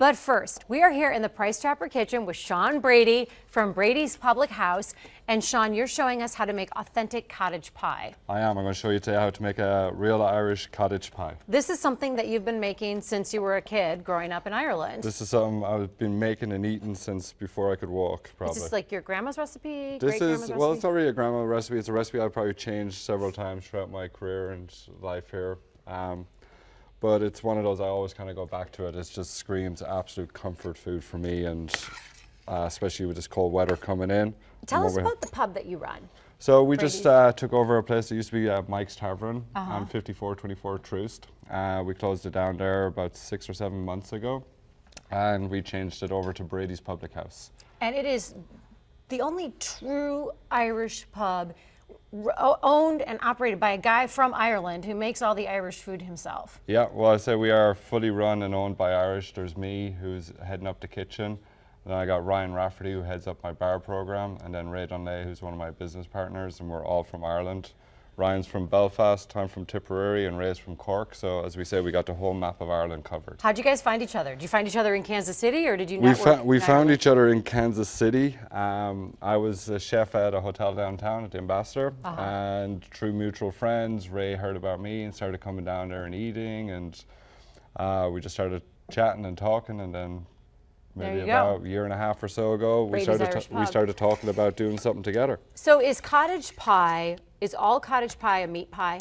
But first, we are here in the Price Chopper kitchen with Shaun Brady from Brady's Public House. And Shaun, you're showing us how to make authentic cottage pie. I am. I'm going to show you today how to make a real Irish cottage pie. This is something that you've been making since you were a kid growing up in Ireland. This is something I've been making and eating since before I could walk, probably. Is this like your grandma's recipe? This is, well, it's not really a grandma recipe. It's a recipe I've probably changed several times throughout my career and life here. But it's one of those I always kind of go back to it. It just screams absolute comfort food for me, and especially with this cold weather coming in. Tell us about the pub that you run. So we just took over a place that used to be Mike's Tavern on 5424 Troost. We closed it down there about 6 or 7 months ago, and we changed it over to Brady's Public House. And it is the only true Irish pub owned and operated by a guy from Ireland who makes all the Irish food himself. Yeah, well, I say we are fully run and owned by Irish. There's me, who's heading up the kitchen. Then I got Ryan Rafferty, who heads up my bar program, and then Ray Dunlay, who's one of my business partners, and we're all from Ireland. Ryan's from Belfast, I'm from Tipperary, and Ray's from Cork. So as we say, we got the whole map of Ireland covered. How'd you guys find each other? Did you find each other in Kansas City, or did you network? We found each other in Kansas City. I was a chef at a hotel downtown at the Ambassador, and through mutual friends, Ray heard about me and started coming down there and eating, and we just started chatting and talking, and then maybe about a year and a half or so ago, we started talking about doing something together. So is all cottage pie a meat pie?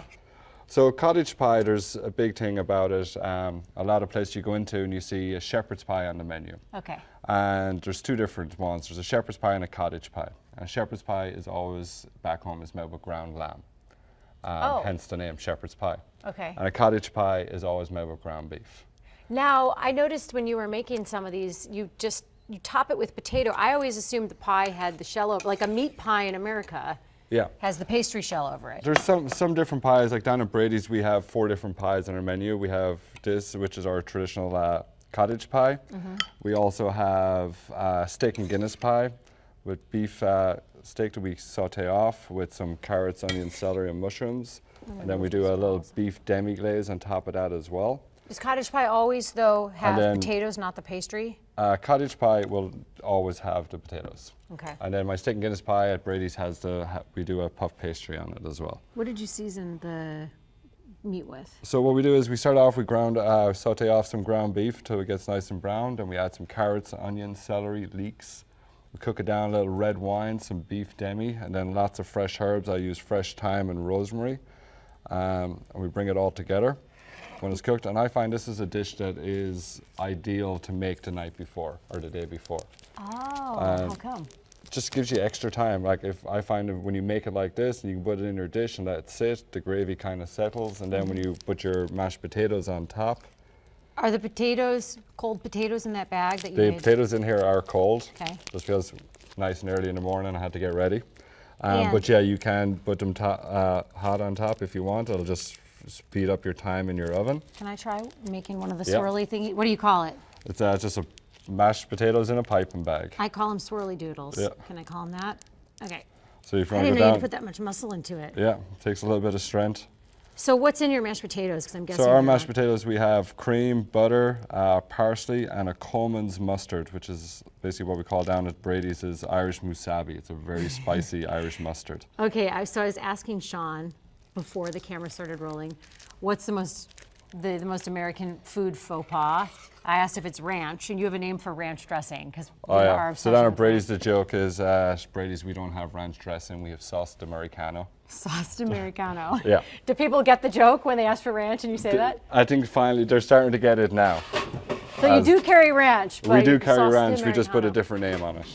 So cottage pie, there's a big thing about it. A lot of places you go into and you see a shepherd's pie on the menu. Okay. And there's two different ones. There's a shepherd's pie and a cottage pie. And shepherd's pie is always, back home, is made with ground lamb. Hence the name shepherd's pie. Okay. And a cottage pie is always made with ground beef. Now, I noticed when you were making some of these, you top it with potato. I always assumed the pie had the shell over, like a meat pie in America. Yeah. Has the pastry shell over it. There's some different pies. Like down at Brady's, we have 4 different pies on our menu. We have this, which is our traditional cottage pie. We also have steak and Guinness pie with beef steak that we saute off with some carrots, onions, celery, and mushrooms. And then we do a little beef demi-glaze on top of that as well. Does cottage pie always, though, have potatoes, not the pastry? Cottage pie will always have the potatoes. Okay. And then my steak and Guinness pie at Brady's has we do a puff pastry on it as well. What did you season the meat with? So what we do is we start off, we saute off some ground beef till it gets nice and brown. Then we add some carrots, onions, celery, leeks. We cook it down, a little red wine, some beef demi, and then lots of fresh herbs. I use fresh thyme and rosemary. And we bring it all together when it's cooked. And I find this is a dish that is ideal to make the night before or the day before. Oh, how come? Just gives you extra time. Like if I find that when you make it like this and you can put it in your dish and let it sit, the gravy kind of settles, and then when you put your mashed potatoes on top. Are the potatoes cold potatoes in that bag that you made? The potatoes in here are cold. Okay. Just feels nice and early in the morning. I had to get ready. But yeah, you can put them hot on top if you want. It'll just speed up your time in your oven. Can I try making one of the swirly thingy? What do you call it? It's just a mashed potatoes in a piping bag. I call them swirly doodles. Yeah. Can I call them that? Okay. So if you I didn't know you had to put that much muscle into it. Yeah, it takes a little bit of strength. So what's in your mashed potatoes? Because I'm guessing. So our mashed potatoes, we have cream, butter, parsley, and a Coleman's mustard, which is basically what we call down at Brady's is Irish musabi. It's a very spicy Irish mustard. Okay, so I was asking Shaun before the camera started rolling, what's the most American food faux pas? I asked if it's ranch, and you have a name for ranch dressing because So down at Brady's, the joke is Brady's, we don't have ranch dressing, we have sauce d'Americano. Sauce d'Americano. Yeah. Do people get the joke when they ask for ranch and you say that? I think finally they're starting to get it now. So you do carry ranch, but we do carry ranch, we just put a d'Americano. different name on it.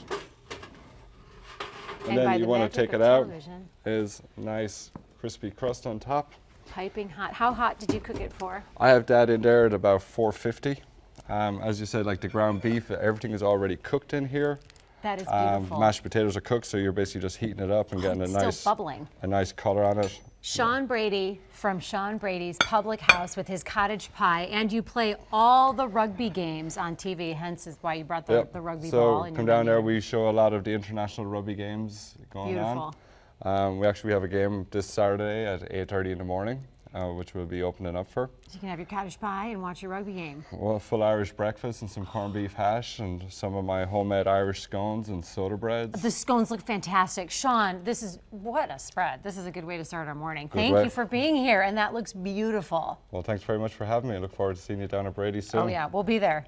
And by then you the want to magic take of it out, television. is nice crispy crust on top. Piping hot. How hot did you cook it for? I have that in there at about 450. As you said, like the ground beef, everything is already cooked in here. That is beautiful. Mashed potatoes are cooked, so you're basically just heating it up and getting a nice, color on it. Shaun Brady from Shaun Brady's Public House with his cottage pie, and you play all the rugby games on TV, hence is why you brought the rugby ball. So come down there, we show a lot of the international rugby games going on. We actually have a game this Saturday at 8:30 in the morning. which we'll be opening up for. So you can have your cottage pie and watch your rugby game. Well, full Irish breakfast and some corned beef hash and some of my homemade Irish scones and soda breads. The scones look fantastic. Shaun, what a spread. This is a good way to start our morning. Good Thank way. you for being here, and that looks beautiful. Well, thanks very much for having me. I look forward to seeing you down at Brady soon. Oh yeah, we'll be there.